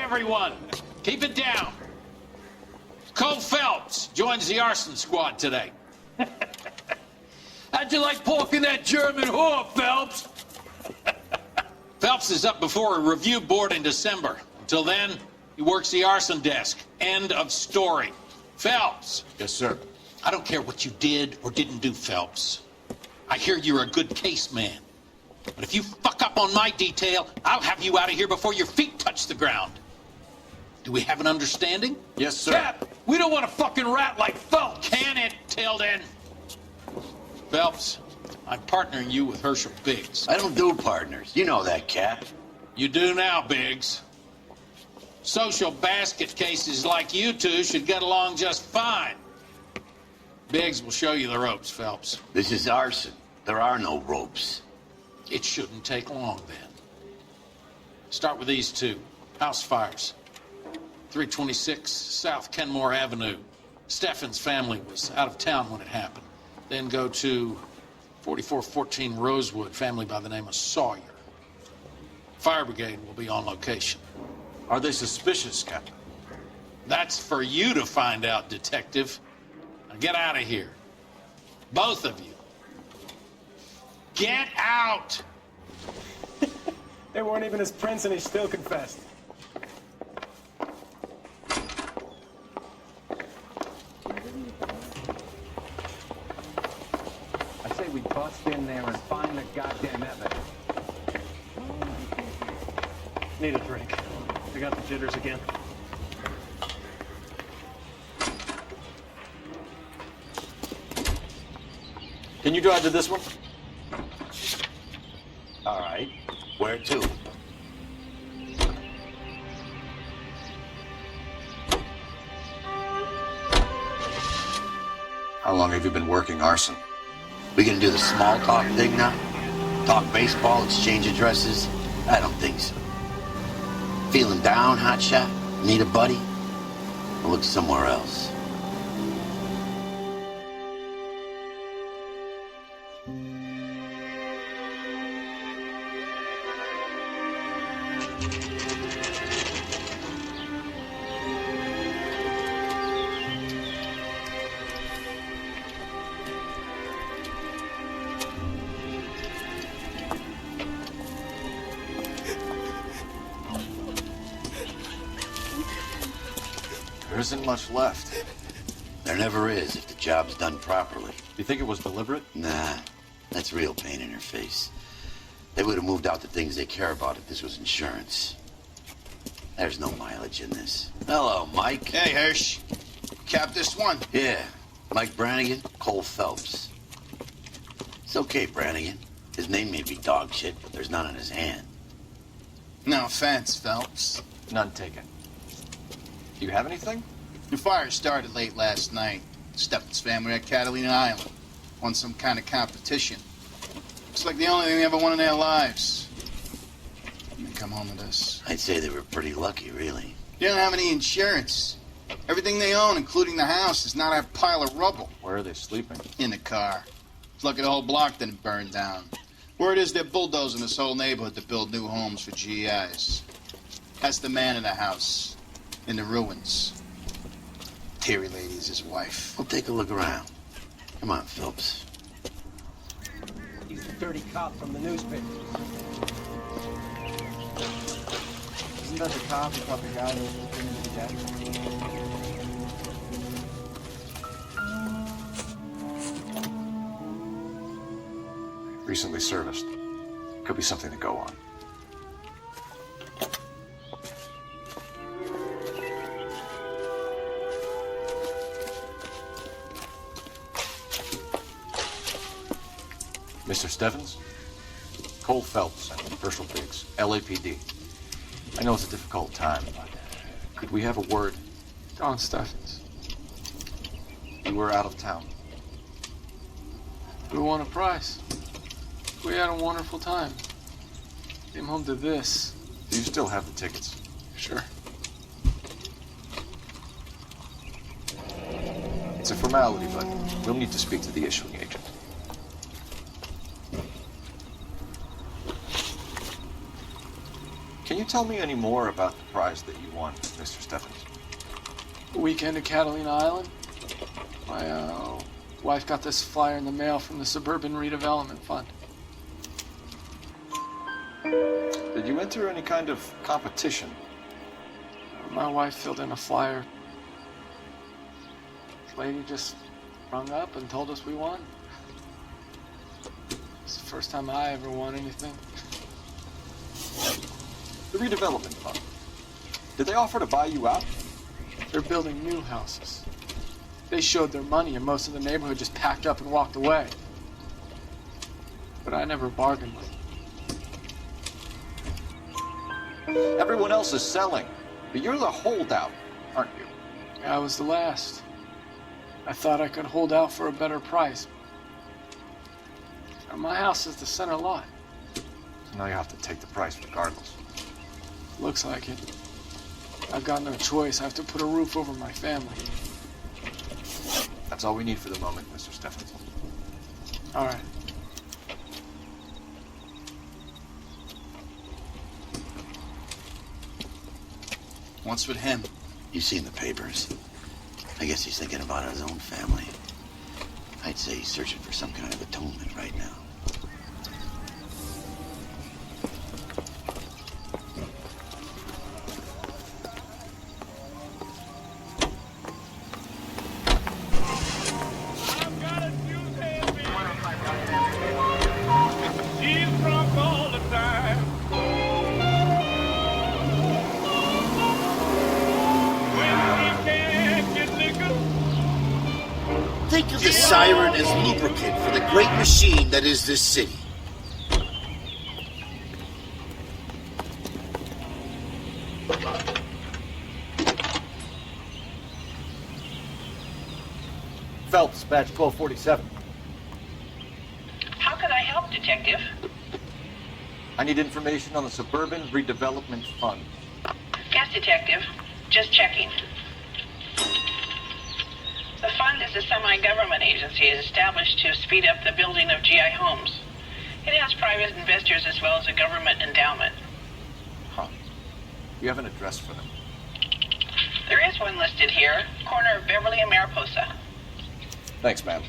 everyone. Keep it down. Cole Phelps joins the arson squad today. How'd you like porking that German whore, Phelps? Phelps is up before a review board in December. Until then, he works the arson desk. End of story. Phelps. Yes, sir. I don't care what you did or didn't do, Phelps. I hear you're a good case man. But if you fuck up on my detail, I'll have you out of here before your feet touch the ground. Do we have an understanding? Yes, sir. Cap, we don't want a fucking rat like Phelps, can it, Tilden? Phelps, I'm partnering you with Herschel Biggs. I don't do partners. You know that, Cap. You do now, Biggs. Social basket cases like you two should get along just fine. Biggs will show you the ropes, Phelps. This is arson. There are no ropes. It shouldn't take long, then. Start with these two. House fires. 326 South Kenmore Avenue. Steffen's family was out of town when it happened. Then go to 4414 Rosewood, family by the name of Sawyer. Fire brigade will be on location. Are they suspicious, Captain? That's for you to find out, Detective. Now get out of here. Both of you. Get out! They weren't even his prince and he still confessed. I say we bust in there and find the goddamn evidence. Need a drink. I got the jitters again. Can you drive to this one? All right. Where to? How long have you been working arson? We gonna do the small talk thing now? Talk baseball, exchange addresses? I don't think so. Feeling down, hotshot? Need a buddy? I'll look somewhere else. There isn't much left. There never is if the job's done properly. You think it was deliberate? Nah, that's real pain in her face. They would have moved out the things they care about if this was insurance. There's no mileage in this. Hello, Mike. Hey, Hirsch. Cap this one. Yeah, Mike Brannigan, Cole Phelps. It's okay, Brannigan. His name may be dog shit, but there's none in his hand. No offense, Phelps. None taken. Do you have anything? The fire started late last night. Steffen's family at Catalina Island. Won some kind of competition. It's like the only thing they ever won in their lives. And they come home with us. I'd say they were pretty lucky, really. They don't have any insurance. Everything they own, including the house, is not a pile of rubble. Where are they sleeping? In the car. It's lucky the whole block didn't burn down. Word is they're bulldozing this whole neighborhood to build new homes for GIs. That's the man in the house. In the ruins. Terry Lady is his wife. We'll take a look around. Come on, Phelps. He's the dirty cop from the newspaper. Isn't that the cop who caught the guy who was bringing to death? Recently serviced. Could be something to go on. Mr. Steffens? Cole Phelps and Herschel Biggs, LAPD. I know it's a difficult time, but could we have a word? Don Steffens. You were out of town. We won a prize. We had a wonderful time. Came home to this. Do you still have the tickets? Sure. It's a formality, but we'll need to speak to the issuing agent. Can Can you tell me any more about the prize that you won, Mr. Stephens? The weekend at Catalina Island. My wife got this flyer in the mail from the Suburban Redevelopment Fund. Did you enter any kind of competition? My wife filled in a flyer. The lady just rung up and told us we won. It's the first time I ever won anything. The redevelopment fund. Did they offer to buy you out? They're building new houses. They showed their money and most of the neighborhood just packed up and walked away. But I never bargained with them. Everyone else is selling, but you're the holdout, aren't you? I was the last. I thought I could hold out for a better price. My house is the center lot. So now you have to take the price regardless. Looks like it. I've got no choice. I have to put a roof over my family. That's all we need for the moment, Mr. Stephens. All right. What's with him? You've seen the papers. I guess he's thinking about his own family. I'd say he's searching for some kind of atonement right now. Think of the siren as lubricant for the great machine that is this city. Phelps, badge 1247. How can I help, Detective? I need information on the Suburban Redevelopment Fund. Yes, Detective. Just checking. The fund is a semi-government agency established to speed up the building of GI homes. It has private investors as well as a government endowment. Huh. You have an address for them? There is one listed here, corner of Beverly and Mariposa. Thanks, ma'am.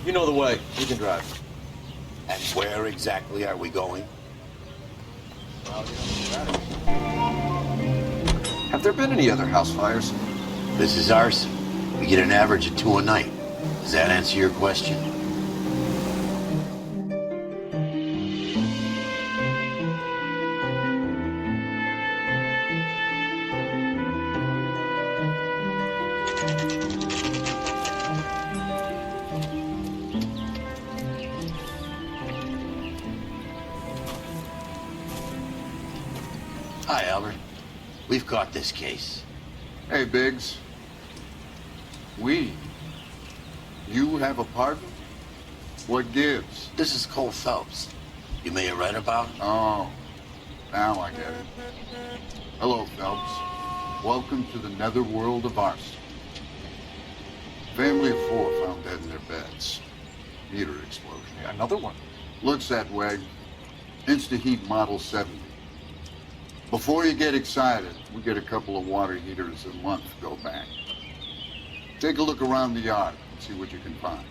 You know the way. You can drive. And where exactly are we going? Have there been any other house fires? This is Arson. We get an average of 2 a night. Does that answer your question? Hi, Albert. We've caught this case. Hey, Biggs. You have a partner? What gives? This is Cole Phelps. You may have read about him. Oh, now I get it. Hello, Phelps. Welcome to the netherworld of Arson. Family of 4 found dead in their beds. Heater explosion. Yeah, another one. Looks that way. Insta-Heat Model 70. Before you get excited, we get a couple of water heaters a month go back. Take a look around the yard and see what you can find.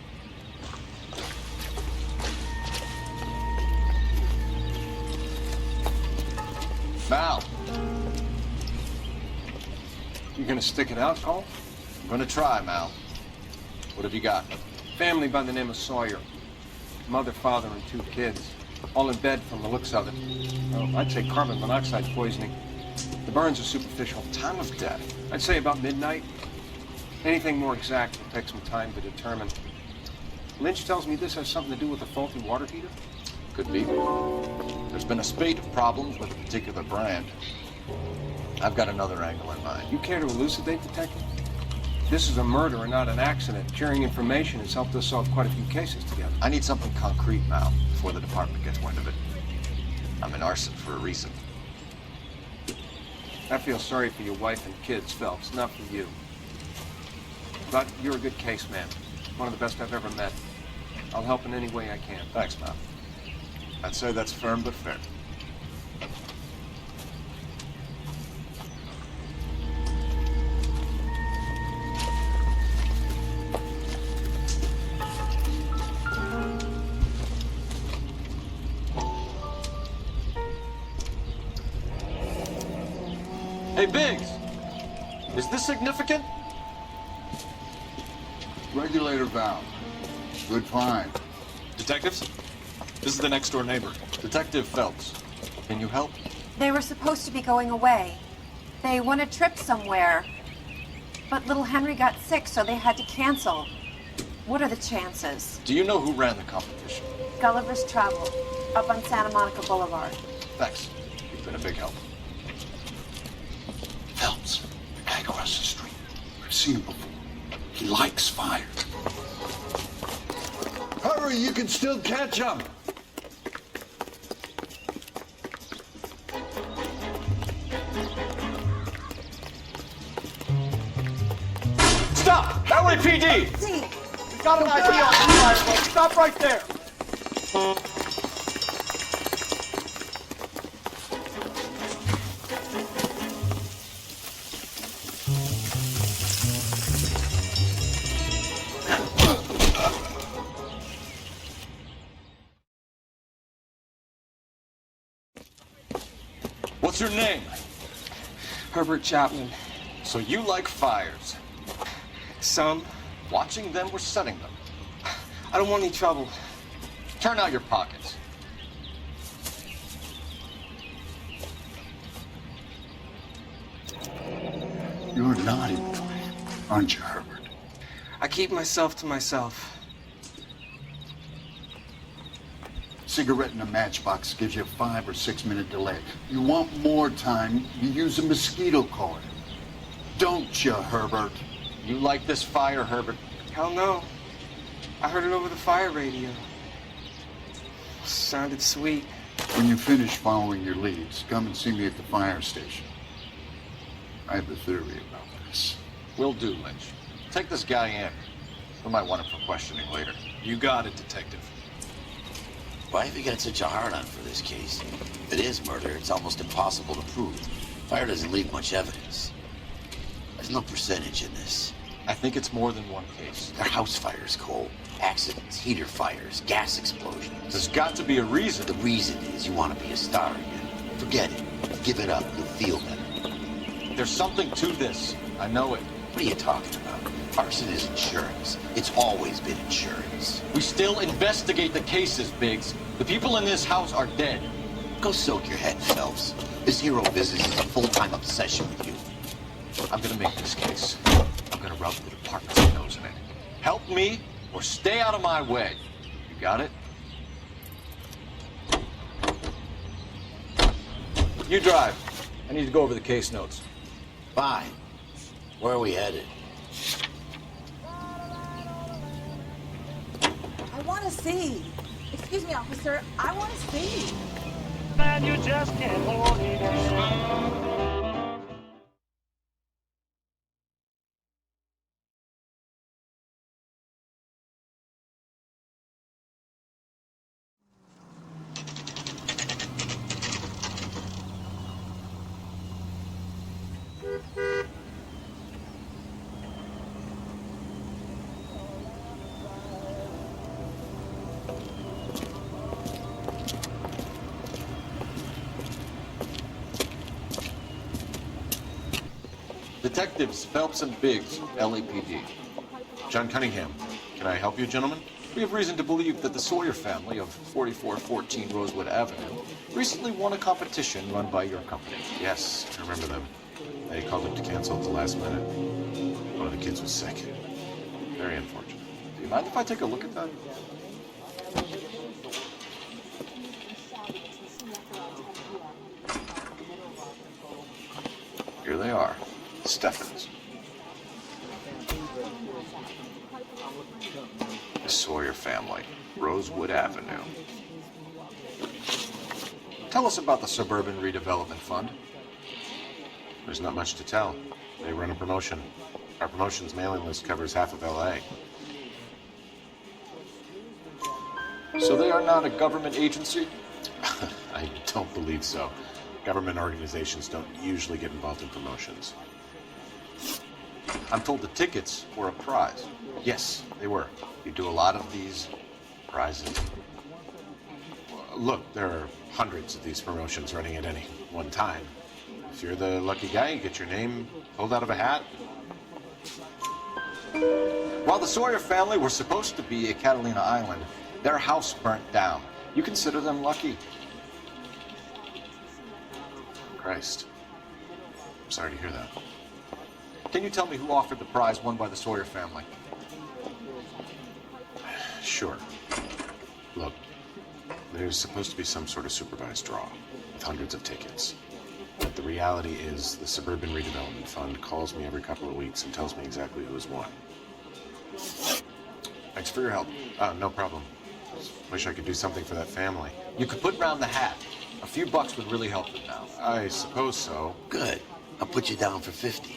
Mal. You gonna stick it out, Cole? I'm gonna try, Mal. What have you got? Family by the name of Sawyer. Mother, father, and 2 kids. All in bed from the looks of it. Well, I'd say carbon monoxide poisoning. The burns are superficial. Time of death. I'd say about midnight. Anything more exact will take some time to determine. Lynch tells me this has something to do with a faulty water heater. Could be. There's been a spate of problems with a particular brand. I've got another angle in mind. You care to elucidate, Detective? This is a murder and not an accident. Sharing information has helped us solve quite a few cases together. I need something concrete, Mal, before the department gets wind of it. I'm in Arson for a reason. I feel sorry for your wife and kids, Phelps, not for you. But you're a good case man. One of the best I've ever met. I'll help in any way I can. Thanks, Mal. I'd say that's firm but fair. Hey, Biggs! Is this significant? Regulator valve. Good find. Detectives? This is the next door neighbor. Detective Phelps, can you help? They were supposed to be going away. They won a trip somewhere. But little Henry got sick, so they had to cancel. What are the chances? Do you know who ran the competition? Gulliver's Travel, up on Santa Monica Boulevard. Thanks. You've been a big help. Phelps, the guy across the street. I've seen him before. He likes fire. Hurry, you can still catch him. Stop! LAPD! See, We got an ID on the fire, folks. Stop right there! What's your name? Herbert Chapman. So you like fires. Some. Watching them or setting them? I don't want any trouble. Turn out your pockets. You're not into it, aren't you, Herbert? I keep myself to myself. Cigarette in a matchbox gives you a 5 or 6 minute delay. You want more time, you use a mosquito coil. Don't you, Herbert? You like this fire, Herbert? Hell no. I heard it over the fire radio. Sounded sweet. When you finish following your leads, come and see me at the fire station. I have a theory about this. Will do, Lynch. Take this guy in. We might want him for questioning later. You got it, Detective. Why have you got such a hard-on for this case? If it is murder, it's almost impossible to prove. Fire doesn't leave much evidence. There's no percentage in this. I think it's more than one case. They're house fires, Cole. Accidents, heater fires, gas explosions. There's got to be a reason. The reason is you want to be a star again. Forget it. Give it up. You'll feel better. There's something to this. I know it. What are you talking about? Arson is insurance. It's always been insurance. We still investigate the cases, Biggs. The people in this house are dead. Go soak your head, Phelps. This hero business is a full-time obsession with you. I'm gonna make this case. I'm gonna rub the department's nose in it. Help me or stay out of my way. You got it? You drive. I need to go over the case notes. Fine. Where are we headed? I want to see. Excuse me, officer. I want to see. Man, you just can't hold it in. Detectives Phelps and Biggs, LAPD. John Cunningham. Can I help you, gentlemen? We have reason to believe that the Sawyer family of 4414 Rosewood Avenue recently won a competition run by your company. Yes, I remember them. They called up to cancel at the last minute. One of the kids was sick. Very unfortunate. Do you mind if I take a look at that? Here they are. Stephens. The Sawyer family, Rosewood Avenue. Tell us about the Suburban Redevelopment Fund. There's not much to tell. They run a promotion. Our promotions mailing list covers half of LA. So they are not a government agency? I don't believe so. Government organizations don't usually get involved in promotions. I'm told the tickets were a prize. Yes, they were. You do a lot of these prizes. Look, there are hundreds of these promotions running at any one time. If you're the lucky guy, you get your name pulled out of a hat. While the Sawyer family were supposed to be at Catalina Island, their house burnt down. You consider them lucky? Christ. I'm sorry to hear that. Can you tell me who offered the prize won by the Sawyer family? Sure. Look, there's supposed to be some sort of supervised draw with hundreds of tickets. But the reality is the Suburban Redevelopment Fund calls me every couple of weeks and tells me exactly who has won. Thanks for your help. No problem. Wish I could do something for that family. You could put round the hat. A few bucks would really help them now. I suppose so. Good. I'll put you down for 50.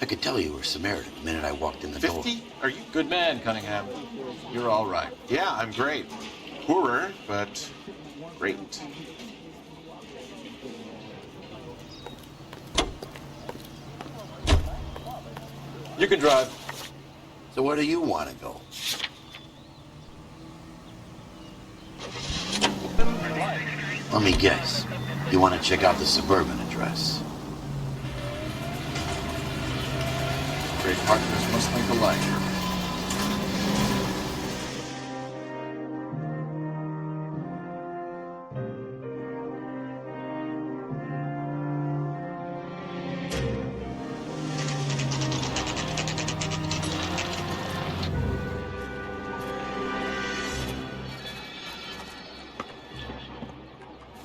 I could tell you were Samaritan the minute I walked in the door. 50? Are you? Good man, Cunningham. You're all right. Yeah, I'm great. Poorer, but great. You can drive. So where do you want to go? Let me guess. You want to check out the Suburban address. Great partners must think alike.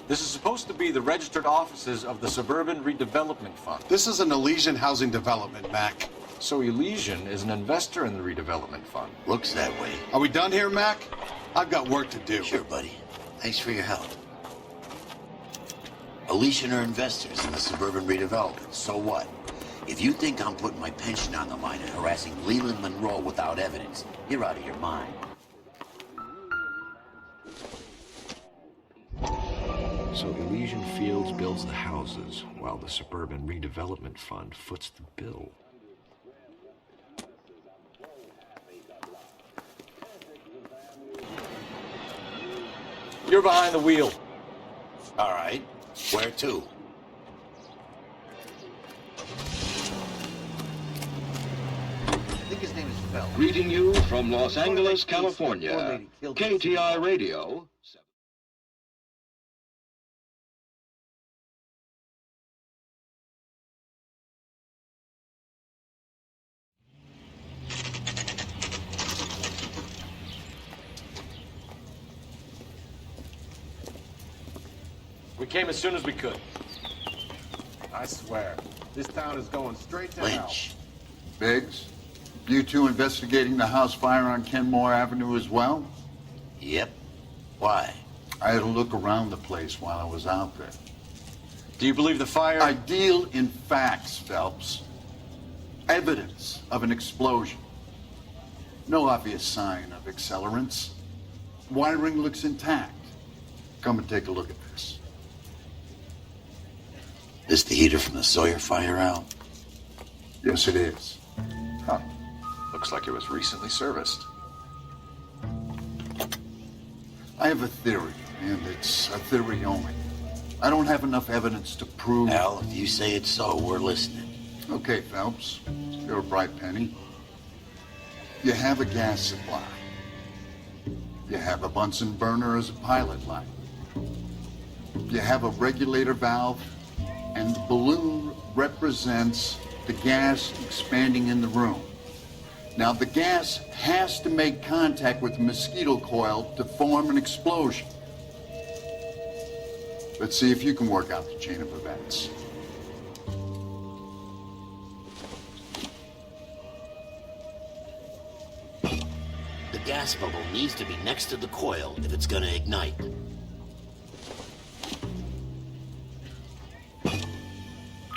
This is supposed to be the registered offices of the Suburban Redevelopment Fund. This is an Elysian housing development, Mac. So Elysian is an investor in the redevelopment fund. Looks that way. Are we done here, Mac? I've got work to do. Sure, buddy. Thanks for your help. Elysian are investors in the Suburban Redevelopment. So what? If you think I'm putting my pension on the line and harassing Leland Monroe without evidence, you're out of your mind. So Elysian Fields builds the houses, while the Suburban Redevelopment Fund foots the bill. You're behind the wheel. All right. Where to? I think his name is Bell. Greeting you from Los Angeles, California. KTI Radio. We came as soon as we could. I swear, this town is going straight to hell. Lynch. Biggs, you two investigating the house fire on Kenmore Avenue as well? Yep. Why? I had a look around the place while I was out there. Do you believe the fire? I deal in facts, Phelps. Evidence of an explosion. No obvious sign of accelerants. Wiring looks intact. Come and take a look at this. This the heater from the Sawyer fire out? Yes, it is. Huh. Looks like it was recently serviced. I have a theory, and it's a theory only. I don't have enough evidence to prove... Al, if you say it's so, we're listening. Okay, Phelps. You're a bright penny. You have a gas supply. You have a Bunsen burner as a pilot light. You have a regulator valve, and the balloon represents the gas expanding in the room. Now, the gas has to make contact with the mosquito coil to form an explosion. Let's see if you can work out the chain of events. The gas bubble needs to be next to the coil if it's gonna ignite.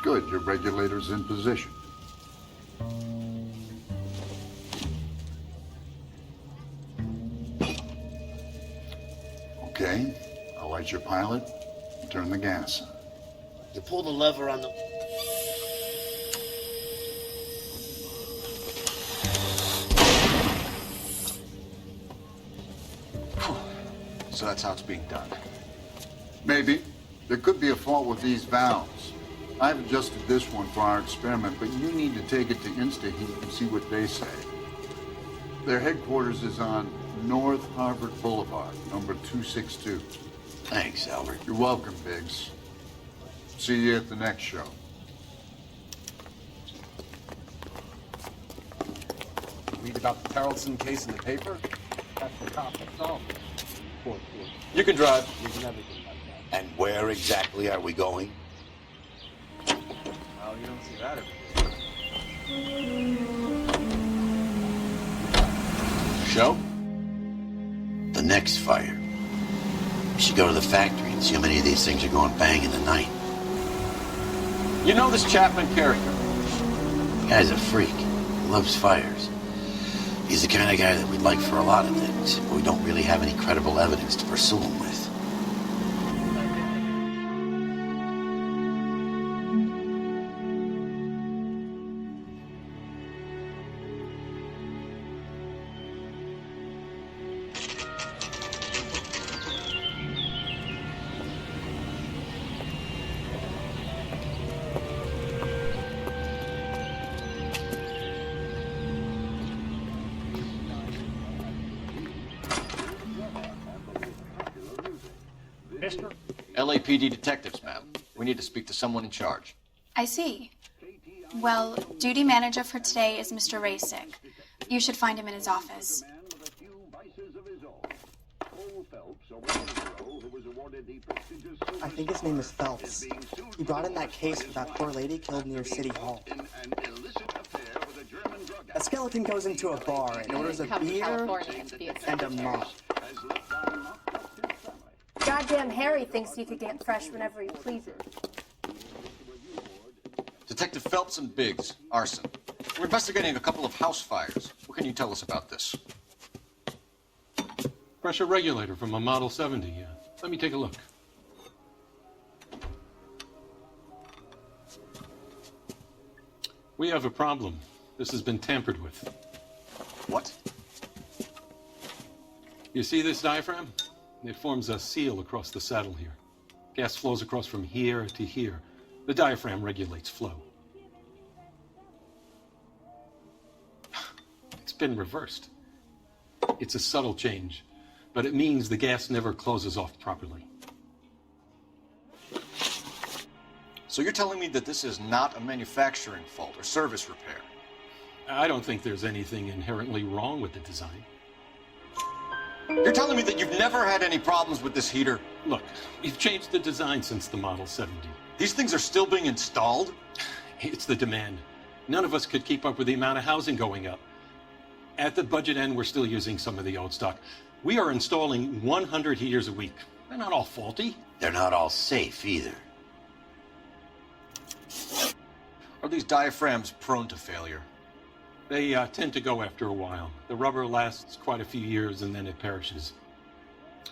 Good, your regulator's in position. Okay, I'll light your pilot. turn the gas on. You pull the lever on the... So that's how it's being done. Maybe. There could be a fault with these valves. I've adjusted this one for our experiment, but you need to take it to InstaHeat and see what they say. Their headquarters is on North Harvard Boulevard, number 262. Thanks, Albert. You're welcome, Biggs. See you at the next show. Read about the Tarleton case in the paper? That's the cop that solved it. You can drive. You can never get like that. And where exactly are we going? Well, you don't see that every day. Show? The next fire. We should go to the factory and see how many of these things are going bang in the night. You know this Chapman character? The guy's a freak. He loves fires. He's the kind of guy that we'd like for a lot of things, but we don't really have any credible evidence to pursue him with. Mister? LAPD detectives, ma'am. We need to speak to someone in charge. I see. Well, duty manager for today is Mr. Rasick. You should find him in his office. I think his name is Phelps. He brought in that case for that poor lady killed near City Hall. A skeleton goes into a bar and orders a beer and a mop. Goddamn Harry thinks he could get fresh whenever he pleases. Detective Phelps and Biggs, Arson. We're investigating a couple of house fires. What can you tell us about this? Pressure regulator from a Model 70. Let me take a look. We have a problem. This has been tampered with. What? You see this diaphragm? It forms a seal across the saddle here. Gas flows across from here to here. The diaphragm regulates flow. It's been reversed. It's a subtle change, but it means the gas never closes off properly. So you're telling me that this is not a manufacturing fault or service repair? I don't think there's anything inherently wrong with the design. You're telling me that you've never had any problems with this heater? Look, we've changed the design since the Model 70. These things are still being installed? It's the demand. None of us could keep up with the amount of housing going up. At the budget end, we're still using some of the old stock. We are installing 100 heaters a week. They're not all faulty. They're not all safe either. Are these diaphragms prone to failure? They tend to go after a while. The rubber lasts quite a few years and then it perishes.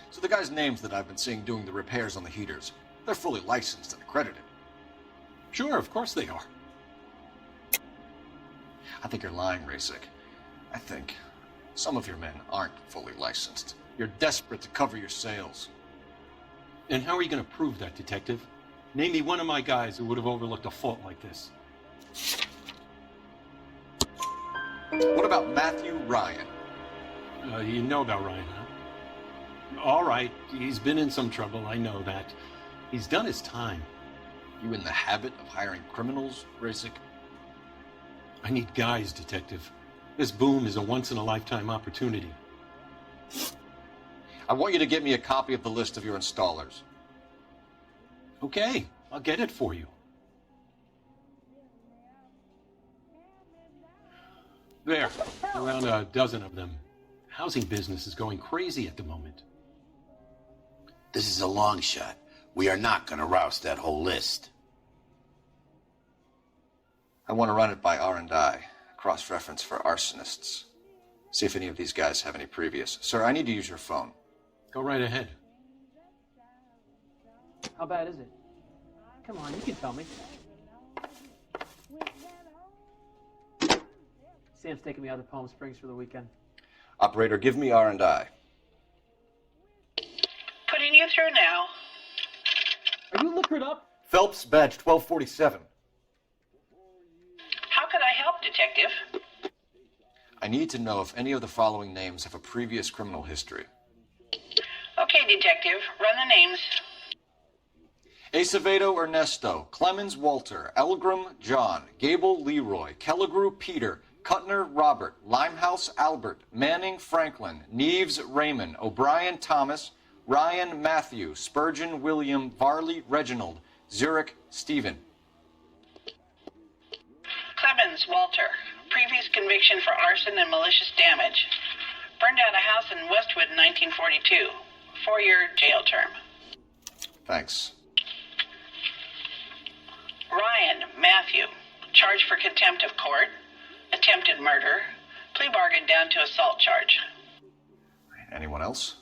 So the guys' names that I've been seeing doing the repairs on the heaters, they're fully licensed and accredited. Sure, of course they are. I think you're lying, Rasick. I think some of your men aren't fully licensed. You're desperate to cover your sales. And how are you going to prove that, Detective? Name me one of my guys who would have overlooked a fault like this. What about Matthew Ryan? You know about Ryan, huh? All right, he's been in some trouble, I know that. He's done his time. You in the habit of hiring criminals, Rasick? I need guys, Detective. This boom is a once-in-a-lifetime opportunity. I want you to get me a copy of the list of your installers. Okay, I'll get it for you. There, around a dozen of them. Housing business is going crazy at the moment. This is a long shot. We are not going to roust that whole list. I want to run it by R&I, cross-reference for arsonists. See if any of these guys have any previous. Sir, I need to use your phone. Go right ahead. How bad is it? Come on, you can tell me. Sam's taking me out to Palm Springs for the weekend. Operator, give me R&I. Putting you through now. Are you liquored up? Phelps, badge 1247. How can I help, Detective? I need to know if any of the following names have a previous criminal history. Okay, Detective. Run the names. Acevedo Ernesto, Clemens Walter, Elgram John, Gable Leroy, Kelligrew Peter, Cutner Robert, Limehouse Albert, Manning Franklin, Neves Raymond, O'Brien Thomas, Ryan Matthew, Spurgeon William, Varley Reginald, Zurich Stephen. Clemens Walter. Previous conviction for arson and malicious damage. Burned down a house in Westwood in 1942. 4-year jail term. Thanks. Ryan Matthew. Charged for contempt of court. Attempted murder. Plea bargain down to assault charge. Anyone else?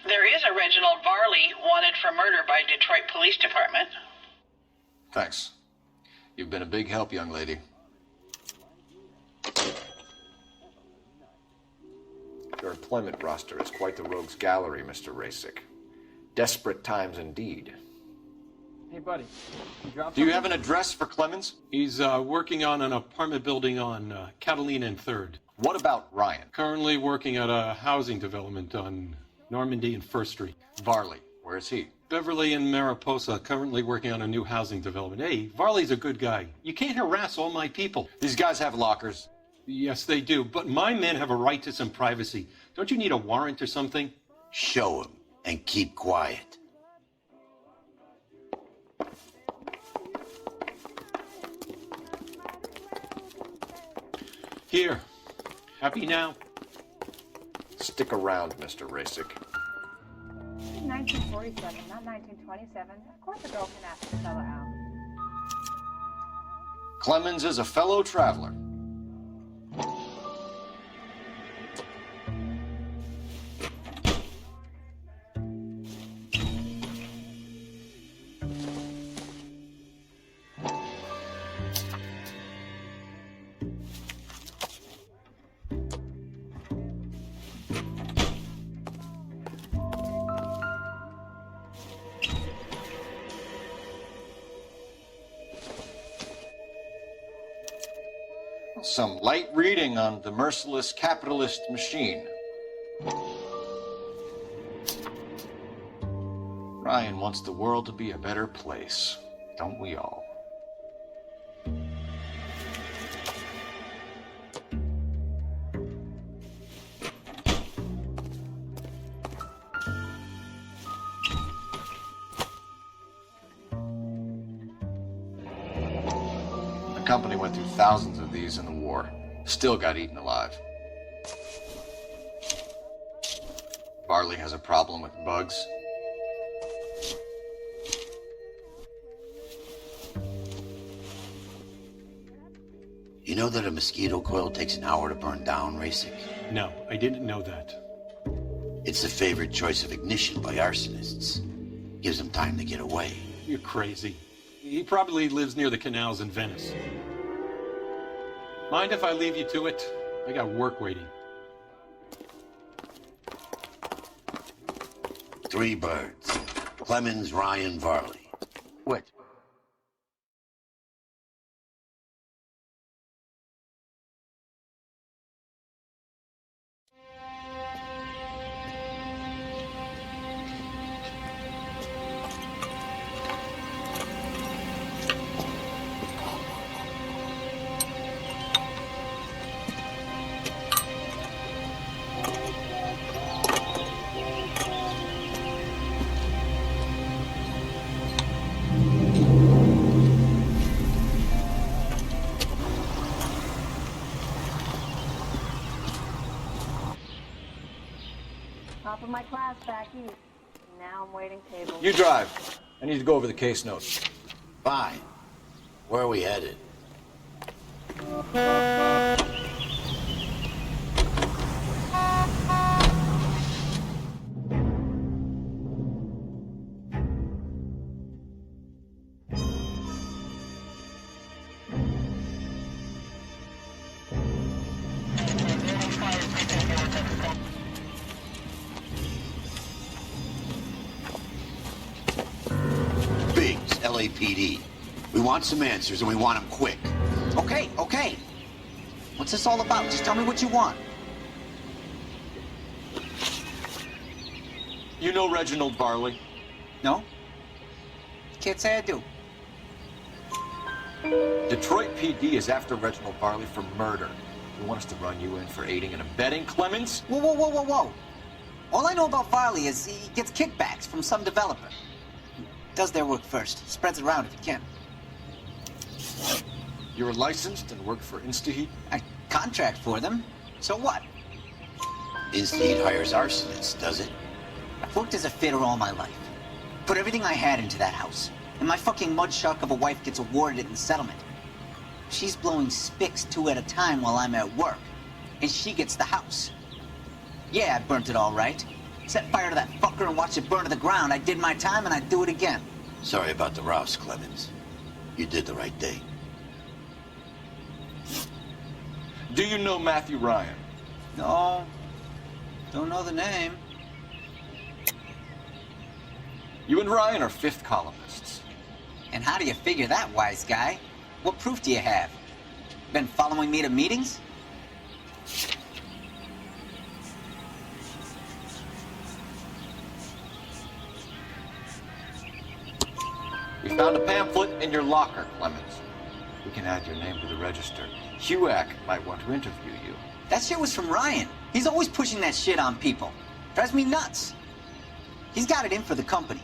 There is a Reginald Varley wanted for murder by Detroit Police Department. Thanks. You've been a big help, young lady. Your employment roster is quite the rogues gallery, Mr. Rasick. Desperate times indeed. Hey, buddy. Do you have an address for Clemens? He's working on an apartment building on Catalina and 3rd. What about Ryan? Currently working at a housing development on Normandy and 1st Street. Varley, where is he? Beverly and Mariposa, currently working on a new housing development. Hey, Varley's a good guy. You can't harass all my people. These guys have lockers. Yes, they do, but my men have a right to some privacy. Don't you need a warrant or something? Show him and keep quiet. Here. Happy now? Stick around, Mr. Rasick. 1947, not 1927. Of course a girl can ask a fellow out. Clemens is a fellow traveler. Some light reading on the merciless capitalist machine. Ryan wants the world to be a better place, don't we all? The company went through thousands of these in the war. Still got eaten alive. Varley has a problem with bugs. You know that a mosquito coil takes an hour to burn down, Rasick? No, I didn't know that. It's the favorite choice of ignition by arsonists. Gives them time to get away. You're crazy. He probably lives near the canals in Venice. Mind if I leave you to it? I got work waiting. 3 birds. Clemens, Ryan, Varley. What? Top of my class back east. Now I'm waiting tables. You drive. I need to go over the case notes. Fine. Where are we headed? LAPD. We want some answers, and we want them quick. Okay. What's this all about? Just tell me what you want. You know Reginald Varley? No? Can't say I do. Detroit PD is after Reginald Varley for murder. You want us to run you in for aiding and abetting, Clemens? Whoa. All I know about Varley is he gets kickbacks from some developer. Does their work first. Spreads it around if he can. You're licensed and work for InstaHeat? I contract for them. So what? InstaHeat hires arsonists, does it? I've worked as a fitter all my life. Put everything I had into that house. And my fucking mudshark of a wife gets awarded it in settlement. She's blowing spics 2 at a time while I'm at work. And she gets the house. Yeah, I burnt it all right. Set fire to that fucker and watched it burn to the ground. I did my time and I'd do it again. Sorry about the rouse, Clemens. You did the right thing. Do you know Matthew Ryan? No. Don't know the name. You and Ryan are fifth columnists. And how do you figure that, wise guy? What proof do you have? Been following me to meetings? We found a pamphlet in your locker, Clemens. We can add your name to the register. HUAC might want to interview you. That shit was from Ryan. He's always pushing that shit on people. Drives me nuts. He's got it in for the company.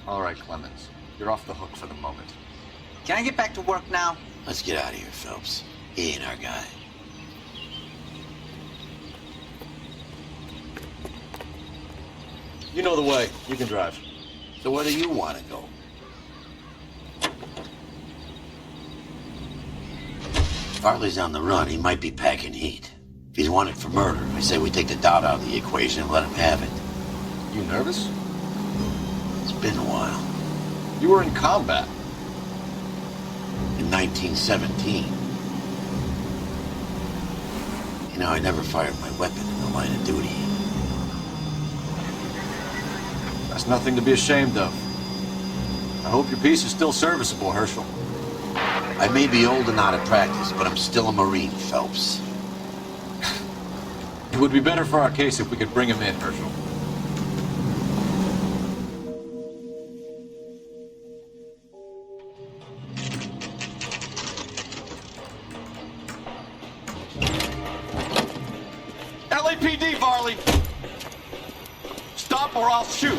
All right, Clemens. You're off the hook for the moment. Can I get back to work now? Let's get out of here, Phelps. He ain't our guy. You know the way. You can drive. So where do you want to go? Farley's on the run. He might be packing heat. If he's wanted for murder, I say we take the doubt out of the equation and let him have it. You nervous? It's been a while. You were in combat. In 1917. You know, I never fired my weapon in the line of duty. That's nothing to be ashamed of. I hope your piece is still serviceable, Herschel. I may be old and out of practice, but I'm still a Marine, Phelps. It would be better for our case if we could bring him in, Herschel. LAPD, Varley! Stop or I'll shoot!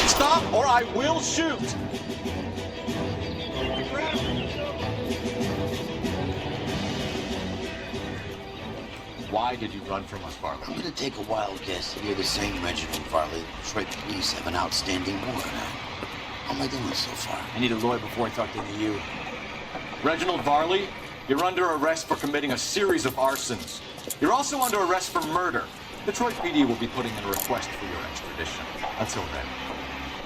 Stop or I will shoot! Why did you run from us, Varley? I'm gonna take a wild guess that you're the same Reginald Varley the Detroit police have an outstanding warrant on. How am I doing so far? I need a lawyer before I talk to any of you. Reginald Varley, you're under arrest for committing a series of arsons. You're also under arrest for murder. Detroit PD will be putting in a request for your extradition. Until then,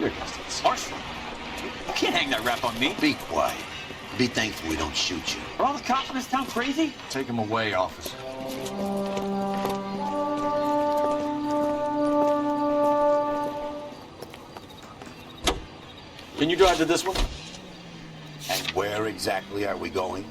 you're against this. Arson? You can't hang that rap on me. Be quiet. Be thankful we don't shoot you. Are all the cops in this town crazy? Take him away, officer. Can you drive to this one? And where exactly are we going?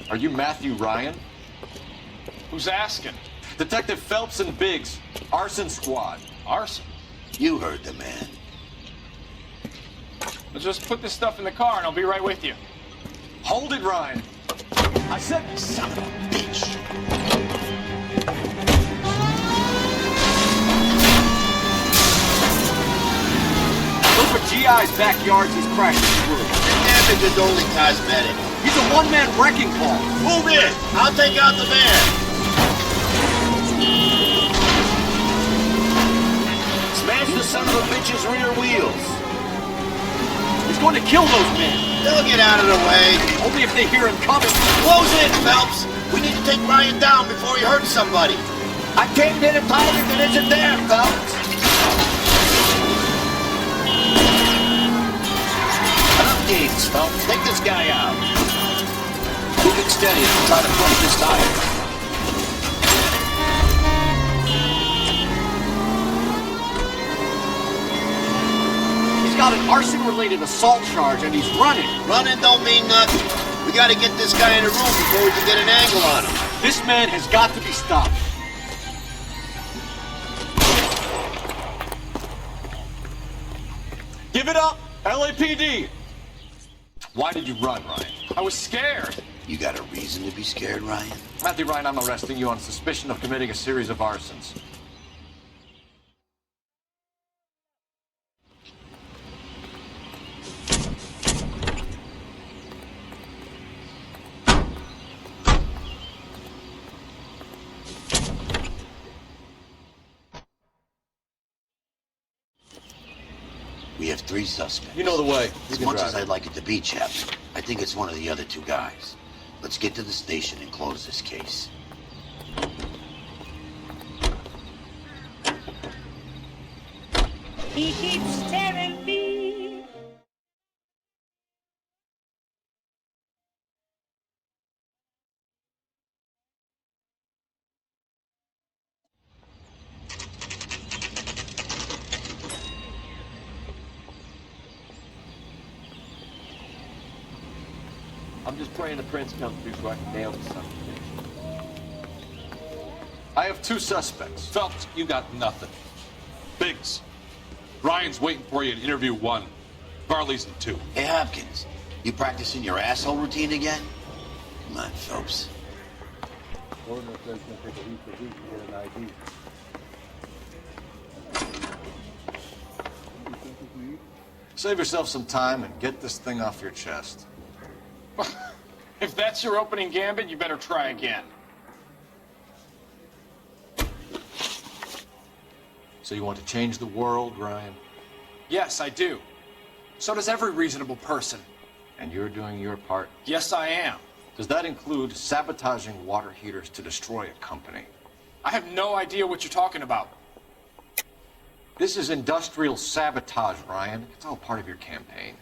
Are you Matthew Ryan? Who's asking? Detective Phelps and Biggs, Arson Squad. Arson? You heard the man. Let's just put this stuff in the car and I'll be right with you. Hold it, Ryan. I said, son of a bitch. Look for GI's backyards he's crashing through. The damage is only cosmetic. He's a one-man wrecking ball. Move in. I'll take out the van. son of a bitch's rear wheels. He's going to kill those men. They'll get out of the way. Only if they hear him coming. Close in, Phelps. We need to take Ryan down before he hurts somebody. I can't hit a target that isn't there, Phelps. Enough games, Phelps. Take this guy out. Keep it steady and try to push this tire. He's got an arson-related assault charge, and he's running. Running don't mean nothing. We gotta get this guy in the room before we can get an angle on him. This man has got to be stopped. Give it up, LAPD! Why did you run, Ryan? I was scared. You got a reason to be scared, Ryan? Matthew Ryan, I'm arresting you on suspicion of committing a series of arsons. We have 3 suspects. You know the way. As much as I'd like it to be, Chapman, I think it's one of the other 2 guys. Let's get to the station and close this case. He keeps telling me. I'm just praying the prince comes through so I can nail this son of a bitch. I have 2 suspects. Phelps, you got nothing. Biggs, Ryan's waiting for you in interview 1. Varley's in 2. Hey, Hopkins, you practicing your asshole routine again? Come on, Phelps. Save yourself some time and get this thing off your chest. If that's your opening gambit, you better try again. So you want to change the world, Ryan? Yes, I do. So does every reasonable person. And you're doing your part? Yes, I am. Does that include sabotaging water heaters to destroy a company? I have no idea what you're talking about. This is industrial sabotage, Ryan. It's all part of your campaign.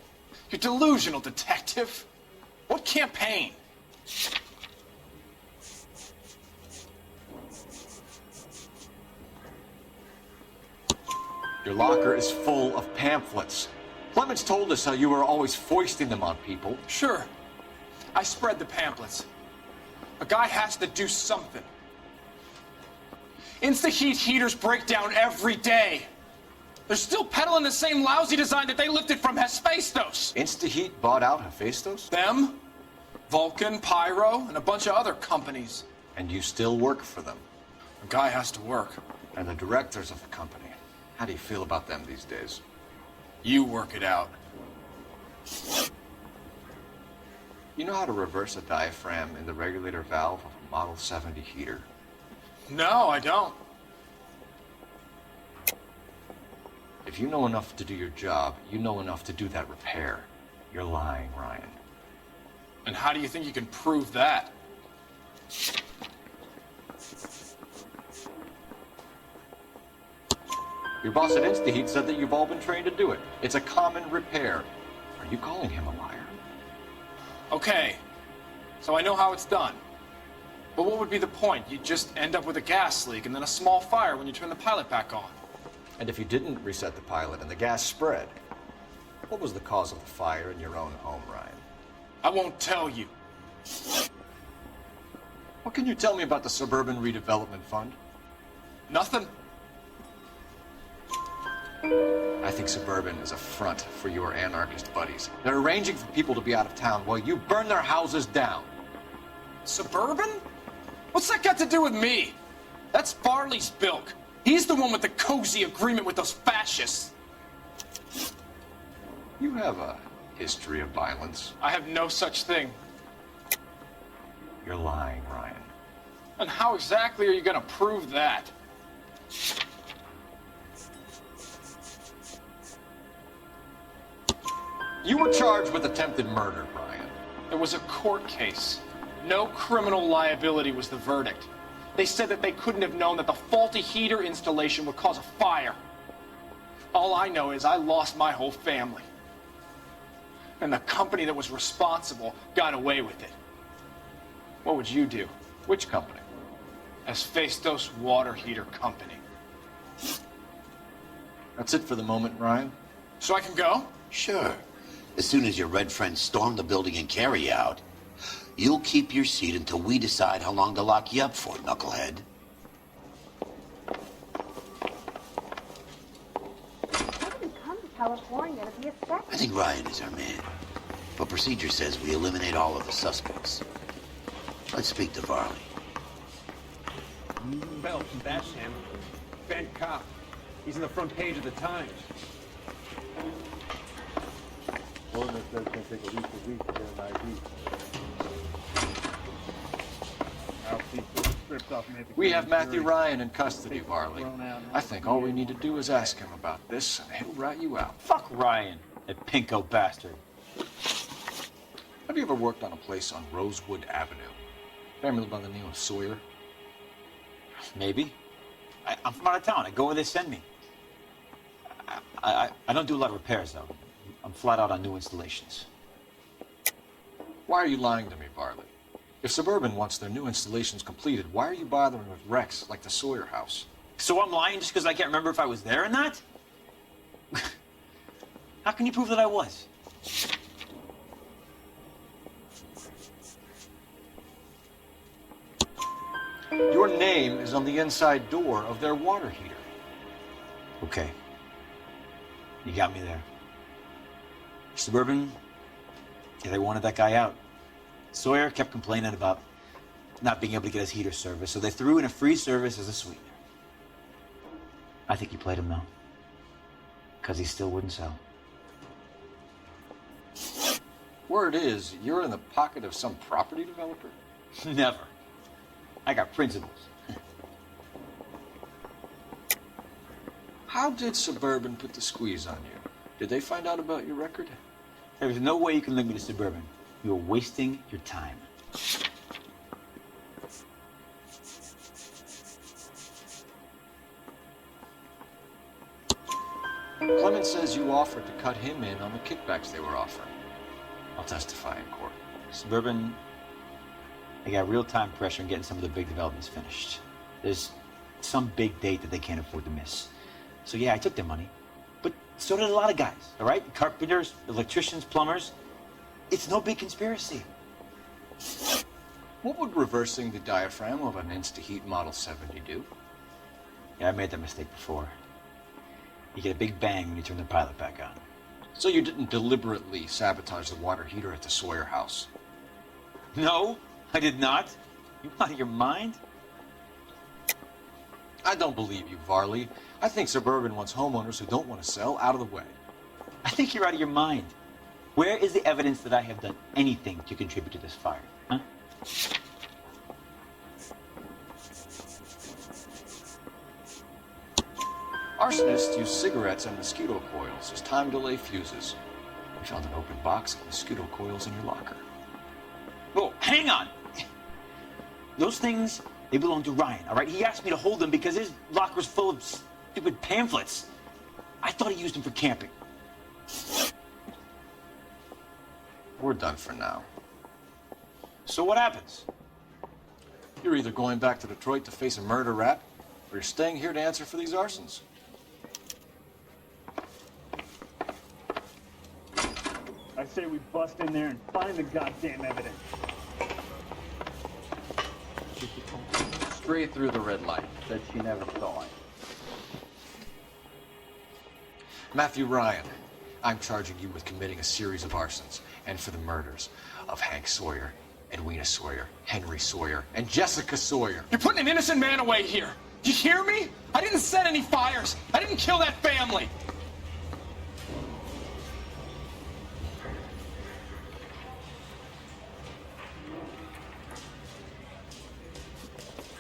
You're delusional, detective. What campaign? Your locker is full of pamphlets. Clemens told us how you were always foisting them on people. Sure. I spread the pamphlets. A guy has to do something. Insta-heat heaters break down every day. They're still peddling the same lousy design that they lifted from Hephaestus. Insta-heat bought out Hephaestus? Them, Vulcan, Pyro, and a bunch of other companies. And you still work for them? A guy has to work. And the directors of the company. How do you feel about them these days? You work it out. You know how to reverse a diaphragm in the regulator valve of a Model 70 heater? No, I don't. If you know enough to do your job, you know enough to do that repair. You're lying, Ryan. And how do you think you can prove that? Your boss at InstaHeat said that you've all been trained to do it. It's a common repair. Are you calling him a liar? Okay, so I know how it's done. But what would be the point? You just end up with a gas leak and then a small fire when you turn the pilot back on. And if you didn't reset the pilot and the gas spread, what was the cause of the fire in your own home, Ryan? I won't tell you. What can you tell me about the Suburban Redevelopment Fund? Nothing. I think Suburban is a front for your anarchist buddies. They're arranging for people to be out of town while you burn their houses down. Suburban? What's that got to do with me? That's Farley's bilk. He's the one with the cozy agreement with those fascists. You have a history of violence. I have no such thing. You're lying, Ryan. And how exactly are you going to prove that? You were charged with attempted murder, Ryan. It was a court case. No criminal liability was the verdict. They said that they couldn't have known that the faulty heater installation would cause a fire. All I know is I lost my whole family. And the company that was responsible got away with it. What would you do? Which company? Hephaestus Water Heater Company. That's it for the moment, Ryan. So I can go? Sure. As soon as your red friends storm the building and carry you out, you'll keep your seat until we decide how long to lock you up for, knucklehead. How did we come to California to be a sex? I think Ryan is our man. But procedure says we eliminate all of the suspects. Let's speak to Varley. Bell, that's him. Bent cop. He's on the front page of the Times. Ordinance says it's going to take at least a week to get an ID. We have Matthew Ryan in custody, Varley. I think all we need to do is ask him about this, and he'll rat you out. Fuck Ryan, that pinko bastard. Have you ever worked on a place on Rosewood Avenue? Family by the name of Sawyer? Maybe. I'm from out of town. I go where they send me. I don't do a lot of repairs, though. I'm flat out on new installations. Why are you lying to me, Varley? If Suburban wants their new installations completed, why are you bothering with wrecks like the Sawyer house? So I'm lying just because I can't remember if I was there or not? How can you prove that I was? Your name is on the inside door of their water heater. Okay. You got me there. Suburban, yeah, they wanted that guy out. Sawyer kept complaining about not being able to get his heater service, so they threw in a free service as a sweetener. I think he played him, though. Because he still wouldn't sell. Word is, you're in the pocket of some property developer? Never. I got principles. How did Suburban put the squeeze on you? Did they find out about your record? There's no way you can link me to Suburban. You're wasting your time. Clement says you offered to cut him in on the kickbacks they were offering. I'll testify in court. Suburban, they got real time pressure on getting some of the big developments finished. There's some big date that they can't afford to miss. So yeah, I took their money. But so did a lot of guys, all right? Carpenters, electricians, plumbers. It's no big conspiracy. What would reversing the diaphragm of an Insta-Heat Model 70 do? Yeah, I made that mistake before. You get a big bang when you turn the pilot back on. So you didn't deliberately sabotage the water heater at the Sawyer house? No, I did not. You out of your mind? I don't believe you, Varley. I think Suburban wants homeowners who don't want to sell out of the way. I think you're out of your mind. Where is the evidence that I have done anything to contribute to this fire, huh? Arsonists use cigarettes and mosquito coils as time delay fuses. We found an open box of mosquito coils in your locker. Whoa, hang on! Those things, they belong to Ryan, all right? He asked me to hold them because his locker's full of stupid pamphlets. I thought he used them for camping. We're done for now. So what happens? You're either going back to Detroit to face a murder rap, or you're staying here to answer for these arsons. I say we bust in there and find the goddamn evidence. Straight through the red light. Said she never saw it. Matthew Ryan, I'm charging you with committing a series of arsons and for the murders of Hank Sawyer, Edwina Sawyer, Henry Sawyer, and Jessica Sawyer. You're putting an innocent man away here. You hear me? I didn't set any fires. I didn't kill that family.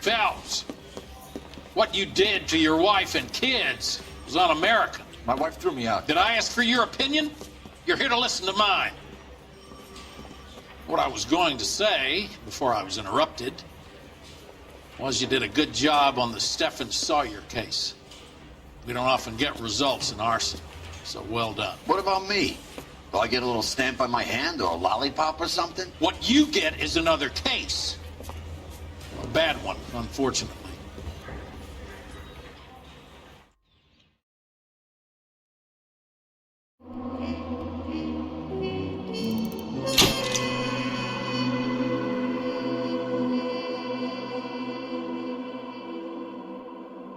Phelps, what you did to your wife and kids was un-American. My wife threw me out. Did I ask for your opinion? You're here to listen to mine. What I was going to say, before I was interrupted, was you did a good job on the Stephen Sawyer case. We don't often get results in arson, so well done. What about me? Do I get a little stamp on my hand or a lollipop or something? What you get is another case. A bad one, unfortunately.